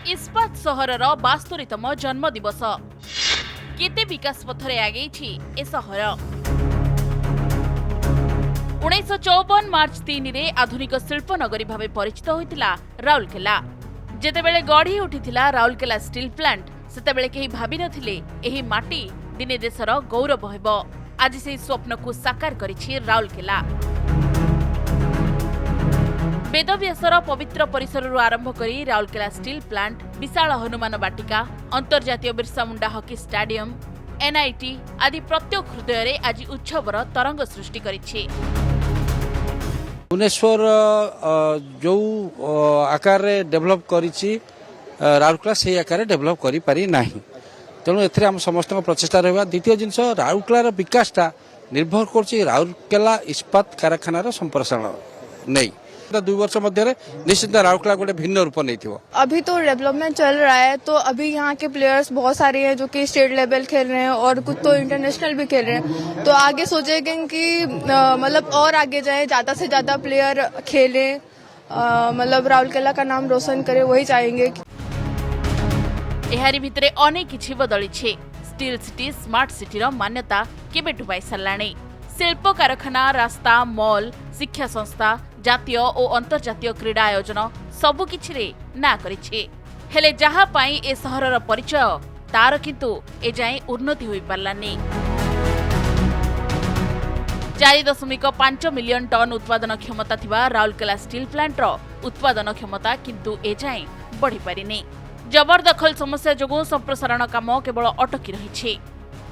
इस्पात सहरर 72तम जन्मदिवस केते विकास पथरे आगेछि ए सहर 1954 मार्च 3 रे आधुनिक शिल्प नगरी भावे परिचित होइतिला राउरकेला। जेतेबेले गढ़ी उठिथिला राउरकेला स्टील प्लांट सेतेबेले केही भाबि नथिले एही माटी दिने देशर गौरव हेबो। आज सेही स्वप्न को साकार करिछि राउरकेला। वेदव्यासर पवित्र परिसरରୁ आरंभ करी राउरकेला स्टील प्लांट, विशाल हनुमान बाटिका, अंतर्जातीय Birsa Munda hockey stadium, NIT आदि प्रत्येक हृदय रे आज उत्सवर तरंग सृष्टि करिछि। भुवनेश्वर जो आकार डेभलप करिछि राउरकेला से आकार डेभलप करि पारि नाही। तेणु एथिरे हम समस्त प्रचेष्टा रहबा। द्वितीय जिनस राउरकेलार विकासटा निर्भर करछि राउरकेला इस्पात कारखानार संप्रसारण नहीं। 2 वर्ष मध्य निश्चित राउरकेला गोटे भिन्न रूप नहीं थी। अभी तो डेवलपमेंट चल रहा है, तो अभी यहाँ के प्लेयर्स बहुत सारे हैं जो कि स्टेट लेवल खेल रहे हैं और कुछ तो इंटरनेशनल भी खेल रहे हैं। तो आगे सोचेंगे कि मतलब और आगे जाए, ज्यादा से ज्यादा प्लेयर खेले, मतलब राउरकेला का नाम रोशन करे, वही चाहेंगे। एहारी भितरे अनेक किछि बदलिछि। स्टील सिटी स्मार्ट सिटीर मान्यता केबेटु पाई सारलाणी। शिल्प कारखाना, रास्ता, मॉल, शिक्षा संस्था, जातीय और अंतर्जातीय क्रीड़ा आयोजन सबु किछिरे ना करिछि। हेले जहा पाई ए सहरर परिचय तार किंतु ए जाय उन्नति होई पारलानी। 4.5 मिलियन टन उत्पादन क्षमता थिबा राउरकेला स्टील प्लांटर उत्पादन क्षमता किंतु ए जाय बढ़ी पारिनी। जबरदखल समस्या जोगु संप्रसारण काम केवल अटकी रहिछि।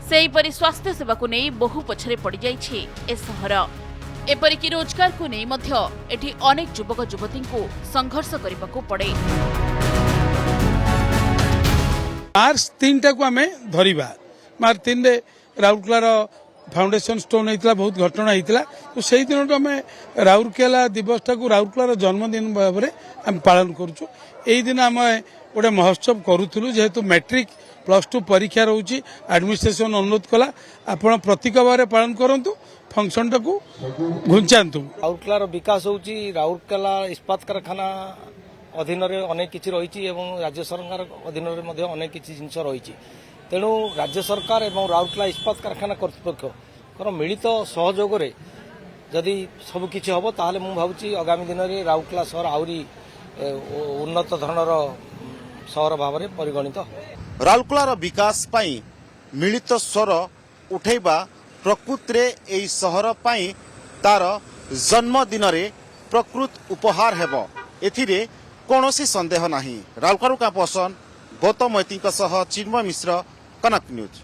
सेहीपरि स्वास्थ्य सेवा को नहीं बहु पछरे पड़ जाइछि ए सहर। एपरिकी रोजगार को नहीं मध्य एठी अनेक युवक युवती को संघर्ष करने को पड़े। मार्च 3 टाक आम धरवा। मार्च 3 रे राउरकेलार फाउंडेशन स्टोन होता बहुत घटना होता। तो से दिन आम राउरकेला दिवस टाक राउरकेलार जन्मदिन भाव में आम पालन करुचु। यही दिन आम गोटे महोत्सव करूँ जेहेतु मैट्रिक +2 परीक्षा रोचे। एडमिनिस्ट्रेशन अनुरोध कला आपण प्रतीक भाव पालन करूँ, फंक्शन टाक घुंचातु। राउरकेलार विकास होउची राउरकेला इस्पात कारखाना अधीन अनेक किछि रही एवं राज्य सरकार अधीन अनेक किछि जिनस रही। तेणु राज्य सरकार एवं राउरकेला इस्पात कारखाना कर्तृपक्ष मिलित सहयोग रे जदि सब किछि हबो ताहले मु भाबुची आगामी दिन रे राउरकेला शहर आउरी उन्नत धरणर शहर भाव में परिगणित। राउरकेलार विकास पाई मिलित स्वर उठैबा प्रकृत रे एई सहर पाई तार जन्मदिन रे प्रकृत उपहार हेबो, एथिरे कोनोसी संदेह नाही। राउरकेला का पर्सन गौतम मैती चिन्मय मिश्र, कनक न्यूज।